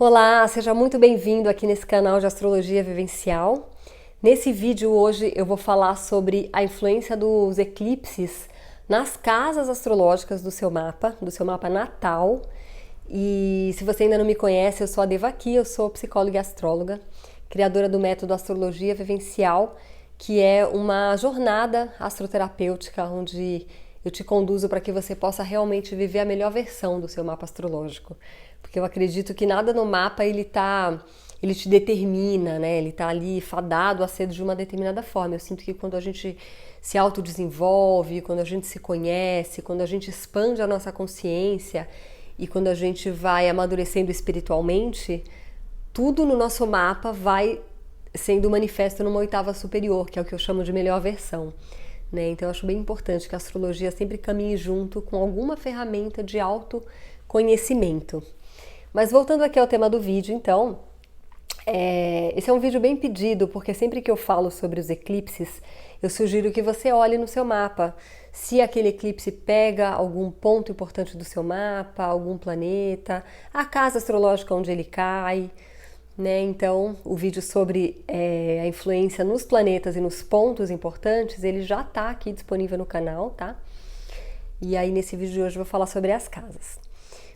Olá, seja muito bem-vindo aqui nesse canal de Astrologia Vivencial. Nesse vídeo hoje eu vou falar sobre a influência dos eclipses nas casas astrológicas do seu mapa natal. E se você ainda não me conhece, eu sou a Devaki, eu sou psicóloga e astróloga, criadora do método Astrologia Vivencial, que é uma jornada astroterapêutica onde eu te conduzo para que você possa realmente viver a melhor versão do seu mapa astrológico. Porque eu acredito que nada no mapa ele te determina, né? Ele tá ali fadado a ser de uma determinada forma. Eu sinto que quando a gente se autodesenvolve, quando a gente se conhece, quando a gente expande a nossa consciência e quando a gente vai amadurecendo espiritualmente, tudo no nosso mapa vai sendo manifesto numa oitava superior, que é o que eu chamo de melhor versão. Né? Então eu acho bem importante que a astrologia sempre caminhe junto com alguma ferramenta de autoconhecimento. Mas voltando aqui ao tema do vídeo, então, esse é um vídeo bem pedido, porque sempre que eu falo sobre os eclipses, eu sugiro que você olhe no seu mapa se aquele eclipse pega algum ponto importante do seu mapa, algum planeta, a casa astrológica onde ele cai, né? Então, o vídeo sobre a influência nos planetas e nos pontos importantes, ele já está aqui disponível no canal, tá? E aí, nesse vídeo de hoje, eu vou falar sobre as casas.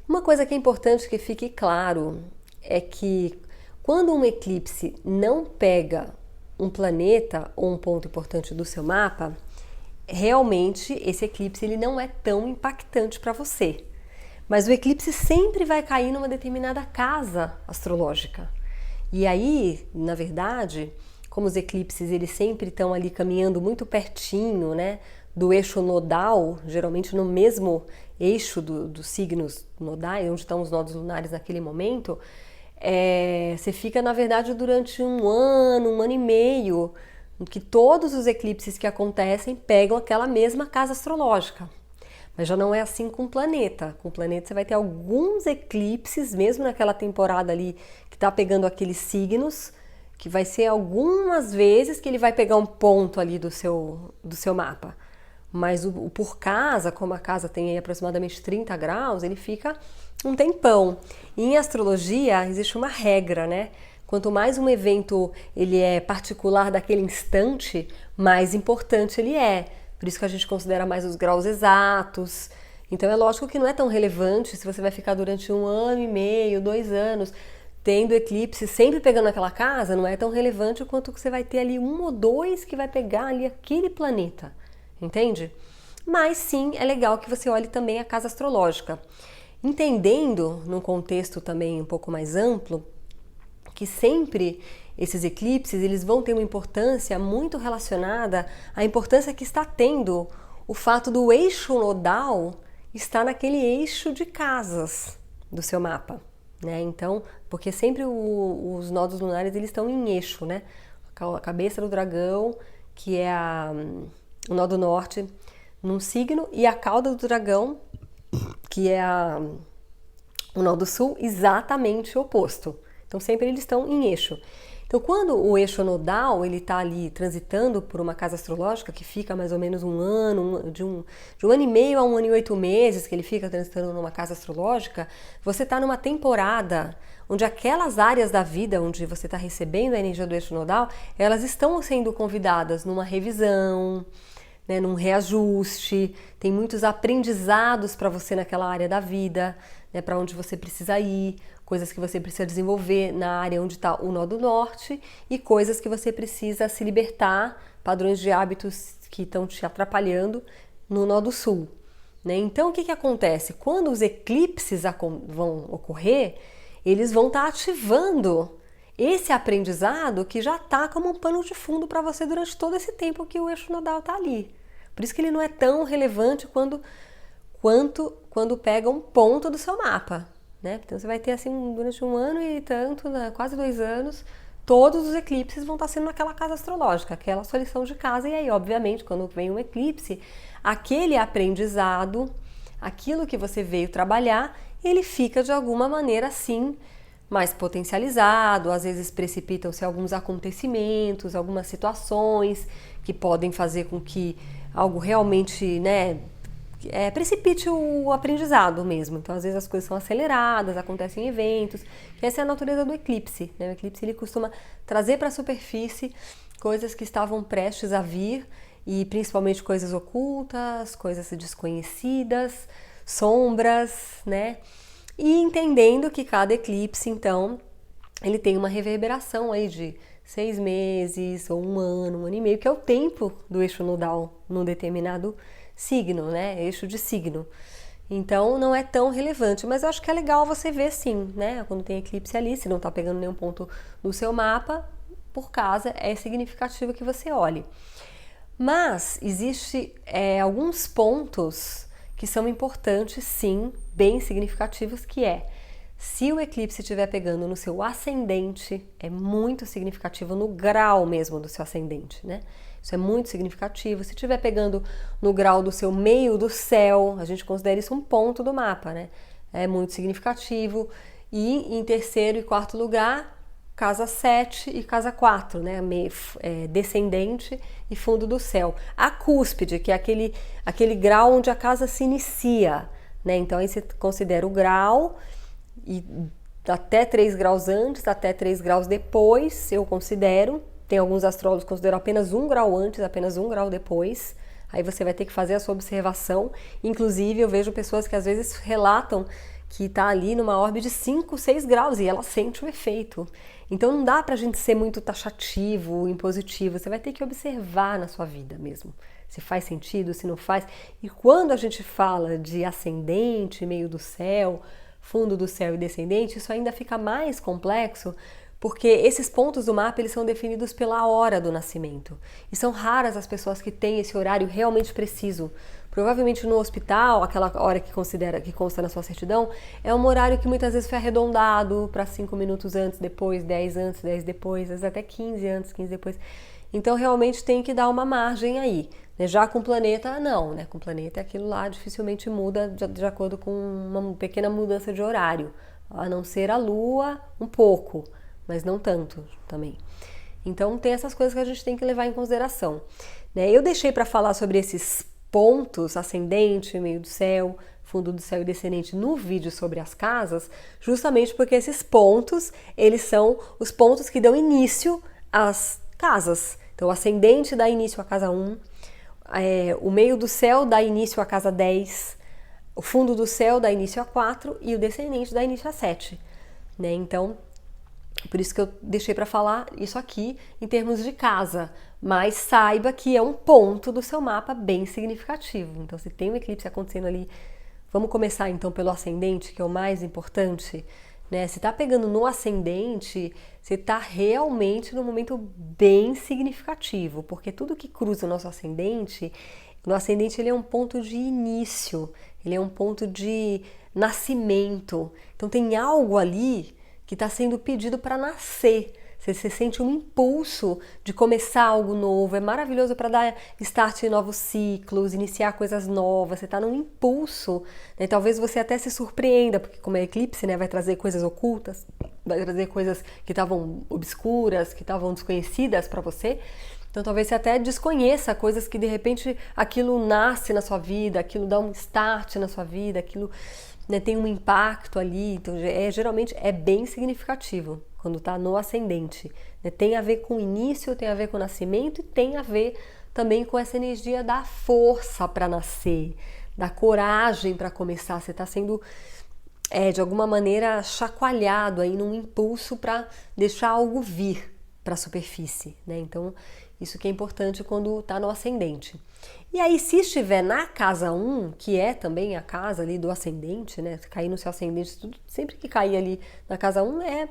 Uma coisa que é importante que fique claro é que quando um eclipse não pega um planeta ou um ponto importante do seu mapa, realmente esse eclipse ele não é tão impactante para você. Mas o eclipse sempre vai cair numa determinada casa astrológica. E aí, na verdade, como os eclipses eles sempre estão ali caminhando muito pertinho, né, do eixo nodal, geralmente no mesmo eixo dos signos nodais, onde estão os nodos lunares naquele momento, você fica, na verdade, durante um ano e meio, que todos os eclipses que acontecem pegam aquela mesma casa astrológica. Mas já não é assim com o planeta. Com o planeta você vai ter alguns eclipses, mesmo naquela temporada ali que está pegando aqueles signos, que vai ser algumas vezes que ele vai pegar um ponto ali do seu mapa. Mas o por casa, como a casa tem aí aproximadamente 30 graus, ele fica um tempão. E em astrologia existe uma regra, né? Quanto mais um evento ele é particular daquele instante, mais importante ele é. Por isso que a gente considera mais os graus exatos. Então é lógico que não é tão relevante se você vai ficar durante um ano e meio, 2 anos, tendo eclipse sempre pegando aquela casa, não é tão relevante quanto que você vai ter ali 1 ou 2 que vai pegar ali aquele planeta. Entende? Mas sim, é legal que você olhe também a casa astrológica. Entendendo, num contexto também um pouco mais amplo, que sempre esses eclipses eles vão ter uma importância muito relacionada à importância que está tendo o fato do eixo nodal estar naquele eixo de casas do seu mapa, né? Então, porque sempre os nodos lunares eles estão em eixo, né? A cabeça do dragão, que é o nó do norte, num signo, e a cauda do dragão, que é o nó do sul, exatamente o oposto. Então sempre eles estão em eixo. Então quando o eixo nodal ele está ali transitando por uma casa astrológica que fica mais ou menos um ano, de um ano e meio a 1 ano e 8 meses que ele fica transitando numa casa astrológica, você está numa temporada onde aquelas áreas da vida onde você está recebendo a energia do eixo nodal, elas estão sendo convidadas numa revisão, né, num reajuste, tem muitos aprendizados para você naquela área da vida, né, para onde você precisa ir, coisas que você precisa desenvolver na área onde está o nó do norte e coisas que você precisa se libertar, padrões de hábitos que estão te atrapalhando no nó do sul. Né? Então o que acontece? Quando os eclipses vão ocorrer, eles vão estar ativando esse aprendizado que já está como um pano de fundo para você durante todo esse tempo que o eixo nodal está ali. Por isso que ele não é tão relevante quanto quando pega um ponto do seu mapa. Né? Então você vai ter assim durante 1 ano e tanto, quase 2 anos, todos os eclipses vão estar sendo naquela casa astrológica, aquela sua lição de casa. E aí, obviamente, quando vem um eclipse, aquele aprendizado, aquilo que você veio trabalhar, ele fica de alguma maneira assim mais potencializado, às vezes precipitam-se alguns acontecimentos, algumas situações que podem fazer com que algo realmente, né, precipite o aprendizado mesmo. Então, às vezes as coisas são aceleradas, acontecem eventos, que essa é a natureza do eclipse, né? O eclipse, ele costuma trazer para a superfície coisas que estavam prestes a vir, e principalmente coisas ocultas, coisas desconhecidas, sombras, né? E entendendo que cada eclipse, então, ele tem uma reverberação aí de 6 meses, ou um ano e meio, que é o tempo do eixo nodal num determinado signo, né? Eixo de signo. Então não é tão relevante, mas eu acho que é legal você ver sim, né? Quando tem eclipse ali, se não tá pegando nenhum ponto no seu mapa, por casa, é significativo que você olhe. Mas existe alguns pontos que são importantes, sim, bem significativos, que se o eclipse estiver pegando no seu ascendente, é muito significativo no grau mesmo do seu ascendente, né? Isso é muito significativo. Se estiver pegando no grau do seu meio do céu, a gente considera isso um ponto do mapa, né? É muito significativo. E em terceiro e quarto lugar, casa 7 e casa 4, né? Descendente e fundo do céu. A cúspide, que é aquele grau onde a casa se inicia, né? Então aí você considera o grau, e até 3 graus antes, até 3 graus depois, eu considero. Tem alguns astrólogos que consideram apenas 1 grau antes, apenas 1 grau depois. Aí você vai ter que fazer a sua observação. Inclusive, eu vejo pessoas que às vezes relatam que está ali numa órbita de 5, 6 graus e ela sente o efeito. Então não dá pra gente ser muito taxativo, impositivo. Você vai ter que observar na sua vida mesmo. Se faz sentido, se não faz. E quando a gente fala de ascendente, meio do céu, fundo do céu e descendente, isso ainda fica mais complexo, porque esses pontos do mapa, eles são definidos pela hora do nascimento. E são raras as pessoas que têm esse horário realmente preciso. Provavelmente no hospital, aquela hora que consta na sua certidão, é um horário que muitas vezes foi arredondado para 5 minutos antes, depois, 10 antes, 10 depois, às vezes até 15 antes, 15 depois. Então realmente tem que dar uma margem aí. Já com o planeta, não, né? Com o planeta aquilo lá dificilmente muda de acordo com uma pequena mudança de horário. A não ser a Lua, um pouco, mas não tanto também. Então tem essas coisas que a gente tem que levar em consideração, né? Eu deixei para falar sobre esses pontos, ascendente, meio do céu, fundo do céu e descendente, no vídeo sobre as casas, justamente porque esses pontos, eles são os pontos que dão início às casas. Então o ascendente dá início à casa 1, o meio do céu dá início à casa 10, o fundo do céu dá início a 4 e o descendente dá início a 7, né? Então, por isso que eu deixei para falar isso aqui em termos de casa, mas saiba que é um ponto do seu mapa bem significativo. Então, se tem um eclipse acontecendo ali, vamos começar então pelo ascendente, que é o mais importante, né? Se tá pegando no ascendente, você tá realmente num momento bem significativo, porque tudo que cruza o nosso ascendente, no ascendente ele é um ponto de início, ele é um ponto de nascimento. Então tem algo ali que está sendo pedido para nascer. Você sente um impulso de começar algo novo, é maravilhoso para dar start em novos ciclos, iniciar coisas novas, você está num impulso, né? Talvez você até se surpreenda, porque como é eclipse, né, vai trazer coisas ocultas, vai trazer coisas que estavam obscuras, que estavam desconhecidas para você, então talvez você até desconheça coisas que de repente aquilo nasce na sua vida, aquilo dá um start na sua vida, aquilo, né, tem um impacto ali, então geralmente é bem significativo quando está no ascendente, né? Tem a ver com o início, tem a ver com o nascimento e tem a ver também com essa energia da força para nascer, da coragem para começar. Você está sendo, de alguma maneira, chacoalhado aí num impulso para deixar algo vir para a superfície, né? Então, isso que é importante quando está no ascendente. E aí, se estiver na casa 1, que é também a casa ali do ascendente, né? Cair no seu ascendente, tudo, sempre que cair ali na casa 1 é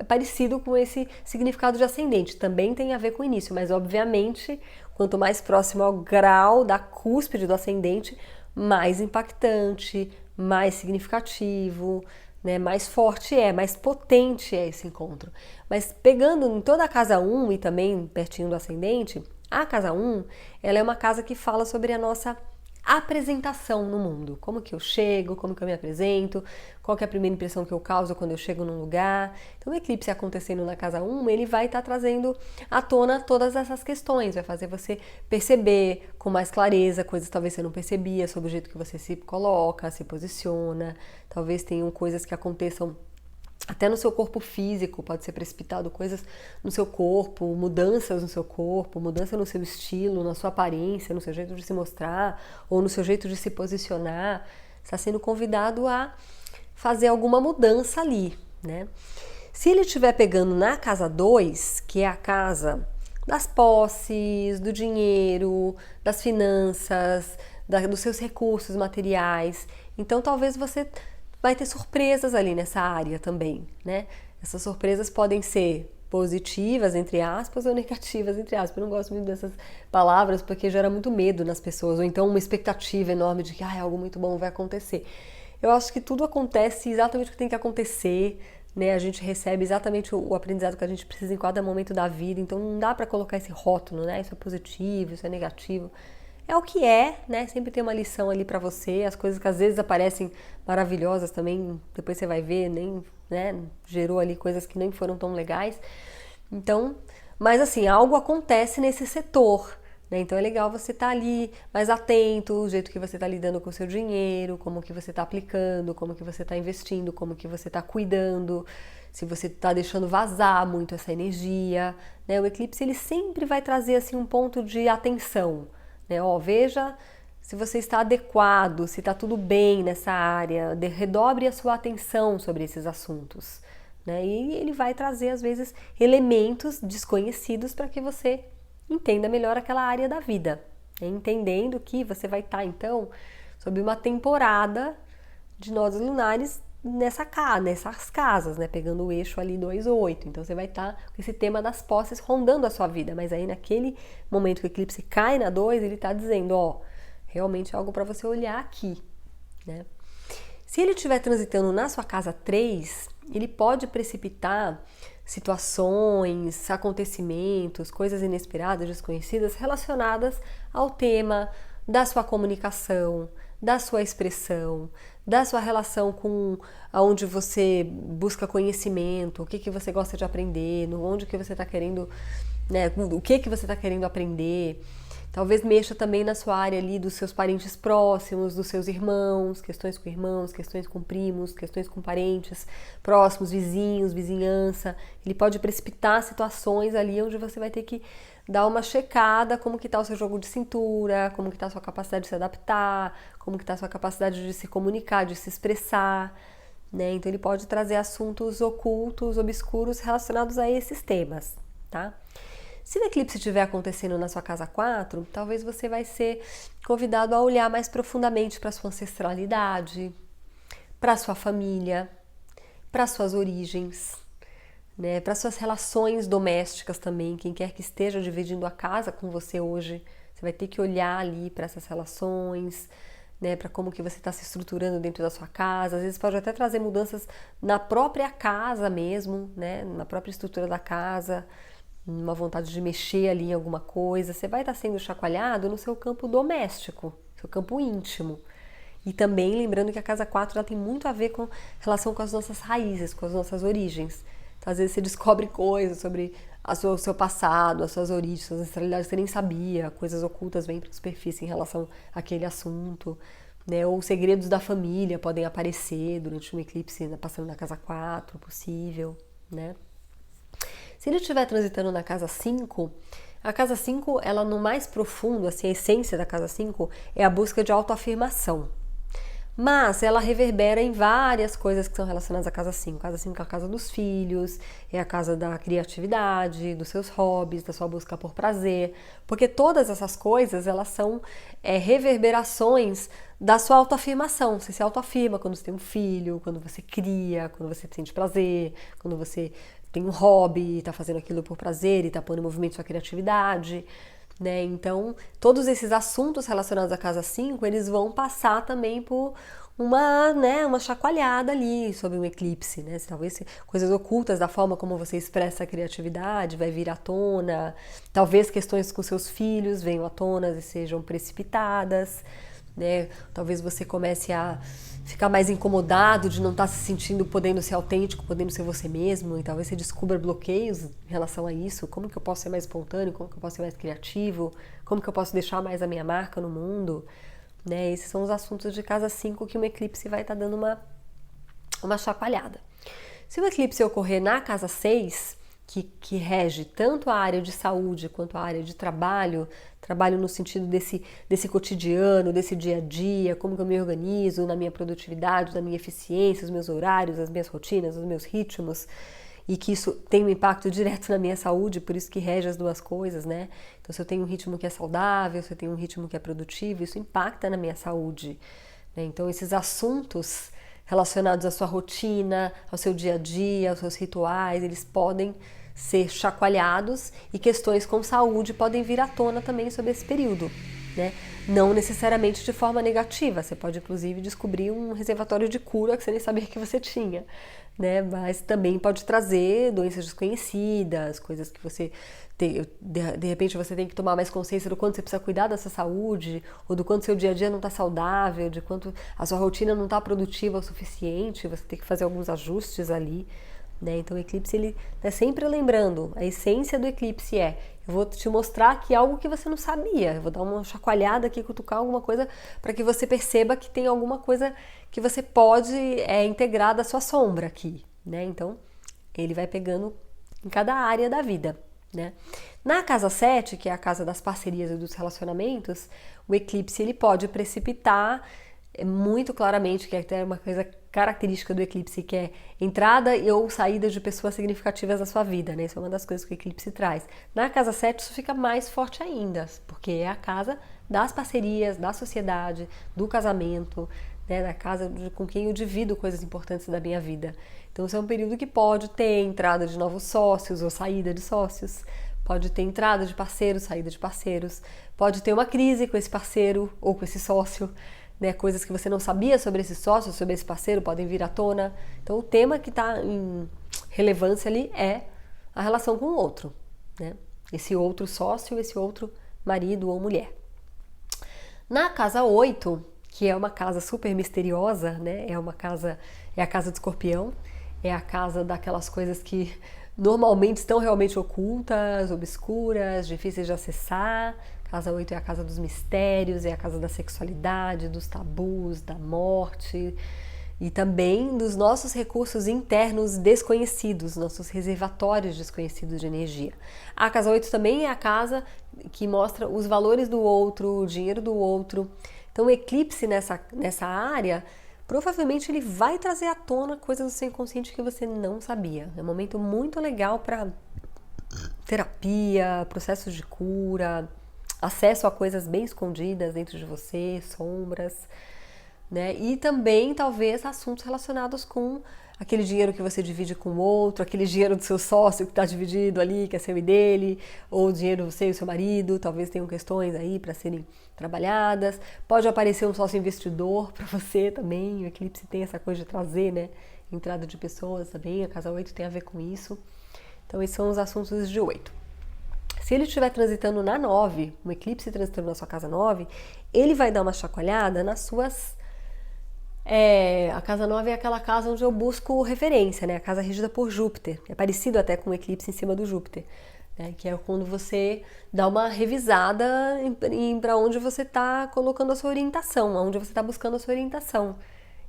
parecido com esse significado de ascendente. Também tem a ver com o início, mas obviamente, quanto mais próximo ao grau da cúspide do ascendente, mais impactante, mais significativo, né, mais forte mais potente é esse encontro. Mas pegando em toda a casa 1 e também pertinho do ascendente, a casa 1, ela é uma casa que fala sobre a nossa apresentação no mundo. Como que eu chego, como que eu me apresento, qual que é a primeira impressão que eu causo quando eu chego num lugar. Então o eclipse acontecendo na casa 1, ele vai estar trazendo à tona todas essas questões, vai fazer você perceber com mais clareza coisas que talvez você não percebia sobre o jeito que você se coloca, se posiciona, talvez tenham coisas que aconteçam até no seu corpo físico, pode ser precipitado coisas no seu corpo, mudanças no seu corpo, mudança no seu estilo, na sua aparência, no seu jeito de se mostrar ou no seu jeito de se posicionar. Você está sendo convidado a fazer alguma mudança ali, né? Se ele estiver pegando na casa 2, que é a casa das posses, do dinheiro, das finanças, dos seus recursos materiais, então talvez você vai ter surpresas ali nessa área também, né? Essas surpresas podem ser positivas, entre aspas, ou negativas, entre aspas. Eu não gosto muito dessas palavras porque gera muito medo nas pessoas, ou então uma expectativa enorme de que algo muito bom vai acontecer. Eu acho que tudo acontece exatamente o que tem que acontecer, né? A gente recebe exatamente o aprendizado que a gente precisa em cada momento da vida, então não dá para colocar esse rótulo, né? Isso é positivo, isso é negativo. É o que é, né? Sempre tem uma lição ali pra você, as coisas que às vezes aparecem maravilhosas também, depois você vai ver, nem, né, gerou ali coisas que nem foram tão legais. Então, mas assim, algo acontece nesse setor, né? Então é legal você estar ali mais atento, o jeito que você está lidando com o seu dinheiro, como que você está aplicando, como que você está investindo, como que você está cuidando, se você está deixando vazar muito essa energia, né? O eclipse ele sempre vai trazer assim um ponto de atenção. Veja se você está adequado, se está tudo bem nessa área, redobre a sua atenção sobre esses assuntos, né? E ele vai trazer, às vezes, elementos desconhecidos para que você entenda melhor aquela área da vida, né? Entendendo que você vai estar, então, sob uma temporada de nodos lunares nessas casas, né? Pegando o eixo ali 2-8. Então você vai estar com esse tema das posses rondando a sua vida. Mas aí naquele momento que o eclipse cai na 2, ele está dizendo, realmente é algo para você olhar aqui, né? Se ele estiver transitando na sua casa 3, ele pode precipitar situações, acontecimentos, coisas inesperadas, desconhecidas relacionadas ao tema da sua comunicação, da sua expressão, da sua relação com aonde você busca conhecimento, o que você gosta de aprender, onde que você está querendo, né, o que você está querendo aprender. Talvez mexa também na sua área ali dos seus parentes próximos, dos seus irmãos, questões com primos, questões com parentes próximos, vizinhos, vizinhança. Ele pode precipitar situações ali onde você vai ter que dar uma checada como que está o seu jogo de cintura, como que está a sua capacidade de se adaptar, como que está a sua capacidade de se comunicar, de se expressar, né? Então ele pode trazer assuntos ocultos, obscuros relacionados a esses temas, tá? Se o eclipse estiver acontecendo na sua casa 4, talvez você vai ser convidado a olhar mais profundamente para a sua ancestralidade, para a sua família, para as suas origens, né, para suas relações domésticas também. Quem quer que esteja dividindo a casa com você hoje, você vai ter que olhar ali para essas relações, né, para como que você está se estruturando dentro da sua casa. Às vezes pode até trazer mudanças na própria casa mesmo, né, na própria estrutura da casa, uma vontade de mexer ali em alguma coisa. Você vai estar sendo chacoalhado no seu campo doméstico, seu campo íntimo. E também lembrando que a casa 4 ela tem muito a ver com relação com as nossas raízes, com as nossas origens. Então, às vezes você descobre coisas sobre o seu passado, as suas origens, suas ancestralidades que você nem sabia, coisas ocultas vêm para a superfície em relação àquele assunto, né? Ou segredos da família podem aparecer durante um eclipse passando na casa 4, possível, né? Se ele estiver transitando na casa 5, a casa 5, ela no mais profundo, assim, a essência da casa 5 é a busca de autoafirmação. Mas ela reverbera em várias coisas que são relacionadas à casa 5. A casa 5 é a casa dos filhos, é a casa da criatividade, dos seus hobbies, da sua busca por prazer. Porque todas essas coisas, elas são reverberações da sua autoafirmação. Você se autoafirma quando você tem um filho, quando você cria, quando você sente prazer, quando você tem um hobby, está fazendo aquilo por prazer e está pondo em movimento sua criatividade, né? Então, todos esses assuntos relacionados à casa 5, eles vão passar também por uma chacoalhada ali sobre um eclipse, né? Talvez coisas ocultas da forma como você expressa a criatividade vai vir à tona, talvez questões com seus filhos venham à tona e sejam precipitadas, né? Talvez você comece a ficar mais incomodado de não estar se sentindo podendo ser autêntico, podendo ser você mesmo, e talvez você descubra bloqueios em relação a isso. Como que eu posso ser mais espontâneo? Como que eu posso ser mais criativo? Como que eu posso deixar mais a minha marca no mundo? Né? Esses são os assuntos de casa 5 que um eclipse vai estar dando uma chacoalhada. Se o eclipse ocorrer na casa 6, que rege tanto a área de saúde quanto a área de trabalho no sentido desse cotidiano, desse dia a dia, como que eu me organizo na minha produtividade, na minha eficiência, os meus horários, as minhas rotinas, os meus ritmos, e que isso tem um impacto direto na minha saúde, por isso que rege as duas coisas, né? Então, se eu tenho um ritmo que é saudável, se eu tenho um ritmo que é produtivo, isso impacta na minha saúde, né? Então, esses assuntos relacionados à sua rotina, ao seu dia a dia, aos seus rituais, eles podem ser chacoalhados e questões com saúde podem vir à tona também sobre esse período, né? Não necessariamente de forma negativa, você pode inclusive descobrir um reservatório de cura que você nem sabia que você tinha, né? Mas também pode trazer doenças desconhecidas, coisas que você tem, de repente você tem que tomar mais consciência do quanto você precisa cuidar da sua saúde, ou do quanto seu dia a dia não está saudável, de quanto a sua rotina não está produtiva o suficiente, você tem que fazer alguns ajustes ali, né? Então o eclipse, ele tá sempre lembrando, a essência do eclipse eu vou te mostrar aqui algo que você não sabia, eu vou dar uma chacoalhada aqui, cutucar alguma coisa para que você perceba que tem alguma coisa que você pode integrar da sua sombra aqui, né? Então ele vai pegando em cada área da vida, né? Na casa 7, que é a casa das parcerias e dos relacionamentos, o eclipse ele pode precipitar muito claramente, que é até uma coisa característica do eclipse, que é entrada ou saída de pessoas significativas da sua vida, né? Isso é uma das coisas que o eclipse traz. Na casa 7 isso fica mais forte ainda, porque é a casa das parcerias, da sociedade, do casamento, né? Da casa com quem eu divido coisas importantes da minha vida. Então esse é um período que pode ter entrada de novos sócios ou saída de sócios, pode ter entrada de parceiros, saída de parceiros, pode ter uma crise com esse parceiro ou com esse sócio, né? Coisas que você não sabia sobre esse sócio, sobre esse parceiro, podem vir à tona. Então o tema que está em relevância ali é a relação com o outro, né? Esse outro sócio, esse outro marido ou mulher. Na casa 8, que é uma casa super misteriosa, né? É a casa do escorpião, é a casa daquelas coisas que normalmente estão realmente ocultas, obscuras, difíceis de acessar. Casa 8 é a casa dos mistérios, é a casa da sexualidade, dos tabus, da morte e também dos nossos recursos internos desconhecidos, nossos reservatórios desconhecidos de energia. A casa 8 também é a casa que mostra os valores do outro, o dinheiro do outro. Então o eclipse nessa área, provavelmente ele vai trazer à tona coisas do seu inconsciente que você não sabia. É um momento muito legal para terapia, processos de cura, acesso a coisas bem escondidas dentro de você, sombras, né? E também, talvez, assuntos relacionados com aquele dinheiro que você divide com o outro, aquele dinheiro do seu sócio que está dividido ali, que é seu e dele, ou o dinheiro você e o seu marido, talvez tenham questões aí para serem trabalhadas. Pode aparecer um sócio investidor para você também, o eclipse tem essa coisa de trazer, né? Entrada de pessoas também, a casa 8 tem a ver com isso. Então, esses são os assuntos de 8. Se ele estiver transitando na 9, um eclipse transitando na sua casa 9, ele vai dar uma chacoalhada nas suas... a casa 9 é aquela casa onde eu busco referência, né? A casa regida por Júpiter. É parecido até com o eclipse em cima do Júpiter, né? Que é quando você dá uma revisada para onde você está colocando a sua orientação, onde você está buscando a sua orientação,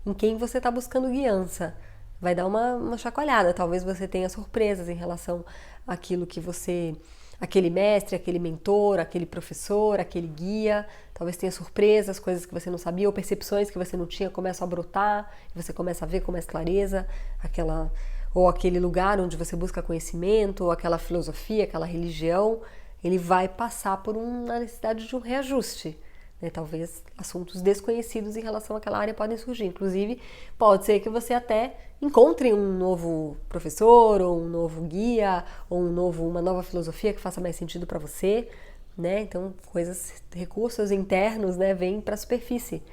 em quem você está buscando guiança. Vai dar uma chacoalhada. Talvez você tenha surpresas em relação àquilo que você... aquele mestre, aquele mentor, aquele professor, aquele guia, talvez tenha surpresas, coisas que você não sabia, ou percepções que você não tinha começam a brotar, e você começa a ver com mais clareza, ou aquele lugar onde você busca conhecimento, ou aquela filosofia, aquela religião, ele vai passar por uma necessidade de um reajuste, né? Talvez assuntos desconhecidos em relação àquela área podem surgir, inclusive pode ser que você até encontre um novo professor, ou um novo guia, ou uma nova filosofia que faça mais sentido para você, né? Então, recursos internos, né, vêm para a superfície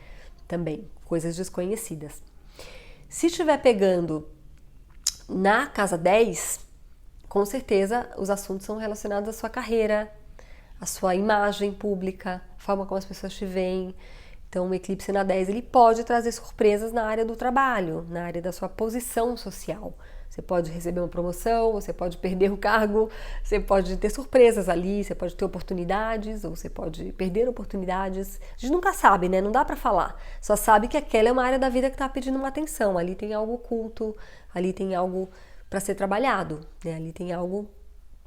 também, coisas desconhecidas. Se estiver pegando na casa 10, com certeza os assuntos são relacionados à sua carreira, à sua imagem pública, a forma como as pessoas te veem. Então, o eclipse na 10, ele pode trazer surpresas na área do trabalho, na área da sua posição social. Você pode receber uma promoção, você pode perder o cargo, você pode ter surpresas ali, você pode ter oportunidades, ou você pode perder oportunidades. A gente nunca sabe, né? Não dá pra falar. Só sabe que aquela é uma área da vida que tá pedindo uma atenção. Ali tem algo oculto, ali tem algo para ser trabalhado, né? Ali tem algo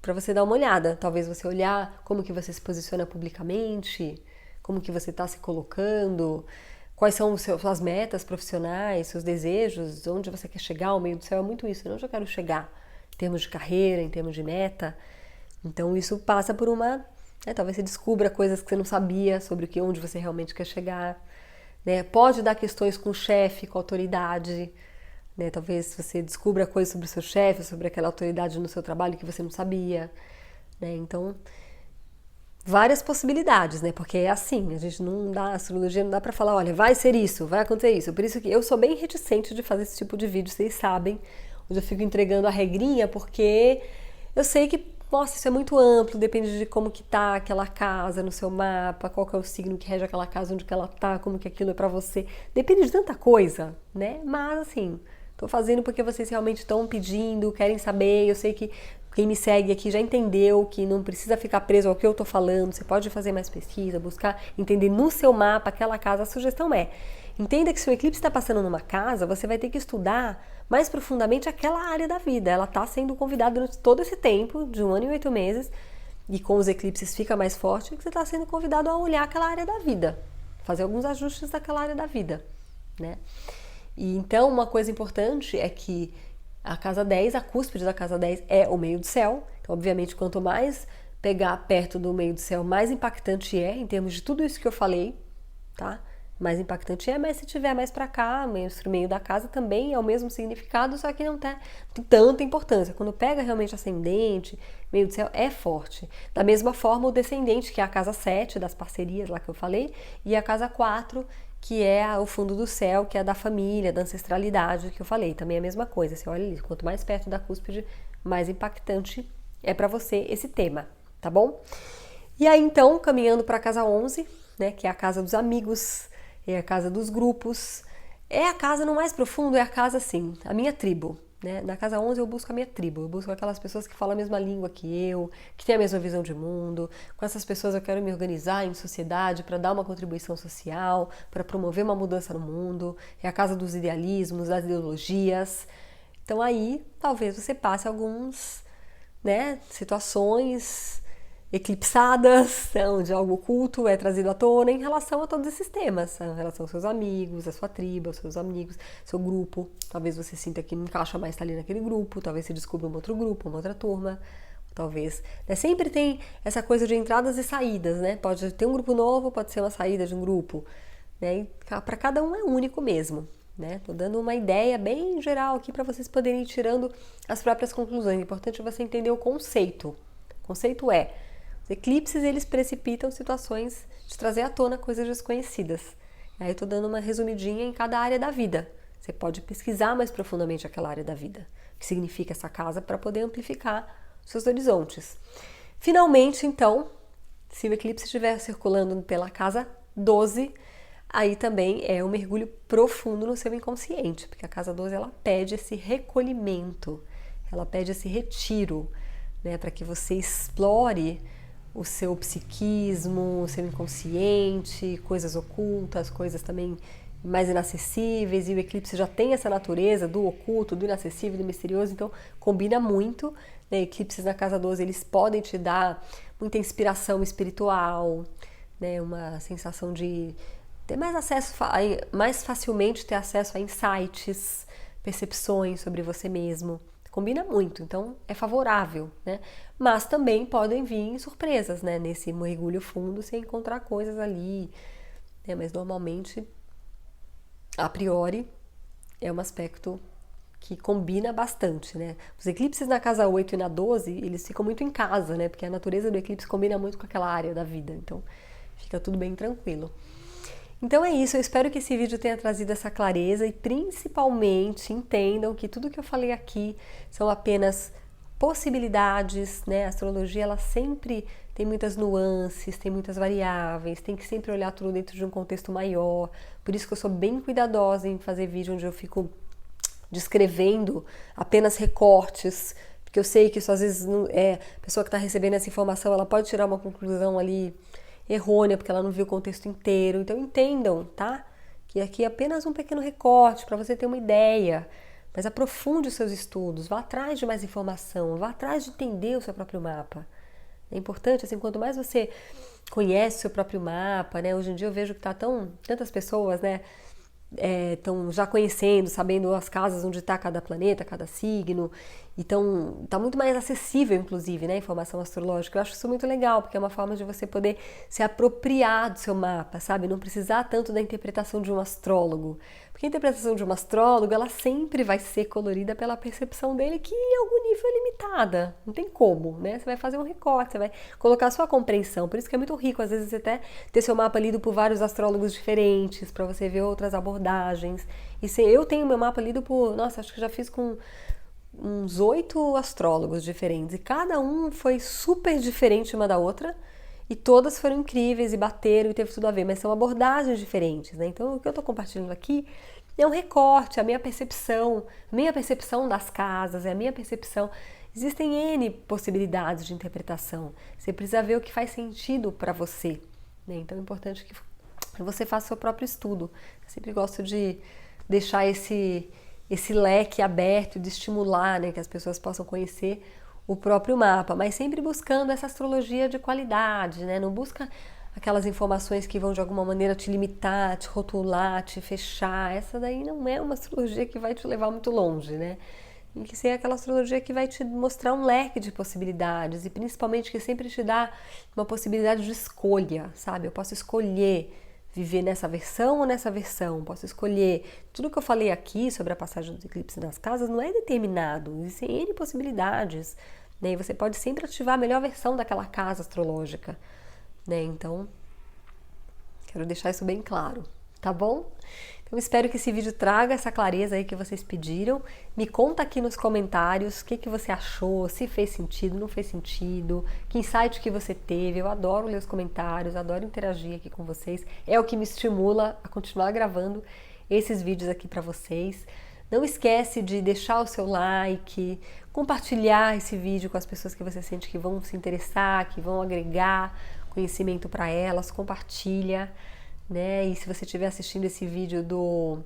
para você dar uma olhada. Talvez você olhar como que você se posiciona publicamente, como que você está se colocando, quais são suas metas profissionais, seus desejos, onde você quer chegar. O meio do céu é muito isso, onde eu quero chegar, em termos de carreira, em termos de meta. Então isso passa por uma... talvez você descubra coisas que você não sabia sobre onde você realmente quer chegar. Né? Pode dar questões com o chefe, com a autoridade. Né? Talvez você descubra coisas sobre o seu chefe, sobre aquela autoridade no seu trabalho que você não sabia. Né? Então... várias possibilidades, né? Porque é assim, a gente não dá, a astrologia não dá pra falar, olha, vai ser isso, vai acontecer isso. Por isso que eu sou bem reticente de fazer esse tipo de vídeo, vocês sabem, onde eu fico entregando a regrinha, porque eu sei que, nossa, isso é muito amplo, depende de como que tá aquela casa no seu mapa, qual que é o signo que rege aquela casa, onde que ela tá, como que aquilo é pra você. Depende de tanta coisa, né? Mas, assim, tô fazendo porque vocês realmente estão pedindo, querem saber, eu sei que quem me segue aqui já entendeu que não precisa ficar preso ao que eu tô falando, você pode fazer mais pesquisa, buscar entender no seu mapa aquela casa. A sugestão é, entenda que se o eclipse está passando numa casa, você vai ter que estudar mais profundamente aquela área da vida. Ela está sendo convidada durante todo esse tempo, de 1 ano e 8 meses, e com os eclipses fica mais forte, que você está sendo convidado a olhar aquela área da vida, fazer alguns ajustes daquela área da vida, né? E então, uma coisa importante é que a casa 10, a cúspide da casa 10 é o meio do céu. Então, obviamente, quanto mais pegar perto do meio do céu, mais impactante é, em termos de tudo isso que eu falei, tá? Mais impactante é, mas se tiver mais pra cá, meio da casa também é o mesmo significado, só que não tem tanta importância. Quando pega realmente ascendente, meio do céu, é forte. Da mesma forma, o descendente, que é a casa 7, das parcerias lá que eu falei, e a casa 4, que é o fundo do céu, que é da família, da ancestralidade, que eu falei. Também é a mesma coisa. Você olha ali, quanto mais perto da cúspide, mais impactante é para você esse tema, tá bom? E aí, então, caminhando para a casa 11, né, que é a casa dos amigos, é a casa dos grupos, é a casa no mais profundo, é a casa, assim, a minha tribo. Né? Na casa 11 eu busco a minha tribo, eu busco aquelas pessoas que falam a mesma língua que eu, que têm a mesma visão de mundo. Com essas pessoas eu quero me organizar em sociedade para dar uma contribuição social, para promover uma mudança no mundo. É a casa dos idealismos, das ideologias. Então aí talvez você passe algumas, né, situações eclipsadas, onde algo oculto é trazido à tona em relação a todos esses temas, em relação aos seus amigos, a sua tribo, aos seus amigos, seu grupo. Talvez você sinta que não encaixa mais estar ali naquele grupo, talvez você descubra um outro grupo, uma outra turma, talvez. Né? Sempre tem essa coisa de entradas e saídas, né? Pode ter um grupo novo, pode ser uma saída de um grupo, né? Para cada um é único mesmo. Né? Tô dando uma ideia bem geral aqui para vocês poderem ir tirando as próprias conclusões. É importante você entender o conceito. O conceito é: os eclipses, eles precipitam situações de trazer à tona coisas desconhecidas. Aí eu tô dando uma resumidinha em cada área da vida. Você pode pesquisar mais profundamente aquela área da vida, o que significa essa casa, para poder amplificar os seus horizontes. Finalmente, então, se o eclipse estiver circulando pela casa 12, aí também é um mergulho profundo no seu inconsciente, porque a casa 12, ela pede esse recolhimento, ela pede esse retiro, né, para que você explore o seu psiquismo, o seu inconsciente, coisas ocultas, coisas também mais inacessíveis, e o eclipse já tem essa natureza do oculto, do inacessível, do misterioso, então combina muito, né? Eclipses na casa 12, eles podem te dar muita inspiração espiritual, né? Uma sensação de ter mais acesso, mais facilmente ter acesso a insights, percepções sobre você mesmo. Combina muito, então é favorável, né? Mas também podem vir surpresas, né? Nesse mergulho fundo, você encontrar coisas ali, né? Mas normalmente, a priori, é um aspecto que combina bastante, né? Os eclipses na casa 8 e na 12, eles ficam muito em casa, né? Porque a natureza do eclipse combina muito com aquela área da vida, então fica tudo bem tranquilo. Então é isso, eu espero que esse vídeo tenha trazido essa clareza e principalmente entendam que tudo que eu falei aqui são apenas possibilidades, né? A astrologia, ela sempre tem muitas nuances, tem muitas variáveis, tem que sempre olhar tudo dentro de um contexto maior. Por isso que eu sou bem cuidadosa em fazer vídeo onde eu fico descrevendo apenas recortes, porque eu sei que isso às vezes a pessoa que está recebendo essa informação, ela pode tirar uma conclusão ali errônea, porque ela não viu o contexto inteiro. Então entendam, tá? Que aqui é apenas um pequeno recorte para você ter uma ideia, mas aprofunde os seus estudos, vá atrás de mais informação, vá atrás de entender o seu próprio mapa. É importante, assim, quanto mais você conhece o seu próprio mapa, né? Hoje em dia eu vejo que tantas pessoas, né, estão já conhecendo, sabendo as casas onde está cada planeta, cada signo, então está muito mais acessível, inclusive, né, a informação astrológica. Eu acho isso muito legal, porque é uma forma de você poder se apropriar do seu mapa, sabe? Não precisar tanto da interpretação de um astrólogo, porque a interpretação de um astrólogo, ela sempre vai ser colorida pela percepção dele, que em algum nível é limitada, não tem como, né? Você vai fazer um recorte, você vai colocar a sua compreensão, por isso que é muito rico, às vezes, até ter seu mapa lido por vários astrólogos diferentes, para você ver outras abordagens. E se eu tenho meu mapa lido por, nossa, acho que já fiz com uns 8 astrólogos diferentes, e cada um foi super diferente uma da outra, e todas foram incríveis e bateram e teve tudo a ver, mas são abordagens diferentes, né? Então o que eu estou compartilhando aqui é um recorte, a minha percepção das casas, é a minha percepção. Existem N possibilidades de interpretação, você precisa ver o que faz sentido para você, né? Então é importante que você faça o seu próprio estudo. Eu sempre gosto de deixar esse leque aberto, de estimular, né, que as pessoas possam conhecer o próprio mapa, mas sempre buscando essa astrologia de qualidade, né? Não busca aquelas informações que vão de alguma maneira te limitar, te rotular, te fechar. Essa daí não é uma astrologia que vai te levar muito longe, né? Tem que ser aquela astrologia que vai te mostrar um leque de possibilidades e principalmente que sempre te dá uma possibilidade de escolha, sabe? Eu posso escolher viver nessa versão ou nessa versão, posso escolher. Tudo que eu falei aqui sobre a passagem dos eclipses nas casas não é determinado, existem N possibilidades, né? E você pode sempre ativar a melhor versão daquela casa astrológica, né? Então, quero deixar isso bem claro, tá bom? Então, espero que esse vídeo traga essa clareza aí que vocês pediram. Me conta aqui nos comentários o que você achou, se fez sentido, não fez sentido, que insight que você teve. Eu adoro ler os comentários, adoro interagir aqui com vocês. É o que me estimula a continuar gravando esses vídeos aqui para vocês. Não esquece de deixar o seu like, compartilhar esse vídeo com as pessoas que você sente que vão se interessar, que vão agregar conhecimento para elas. Compartilha, né? E se você estiver assistindo esse vídeo do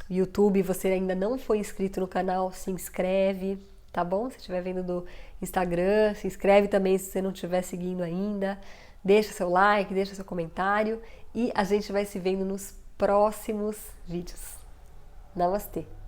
YouTube e você ainda não foi inscrito no canal, se inscreve, tá bom? Se estiver vendo do Instagram, se inscreve também se você não estiver seguindo ainda. Deixa seu like, deixa seu comentário e a gente vai se vendo nos próximos vídeos. Namastê!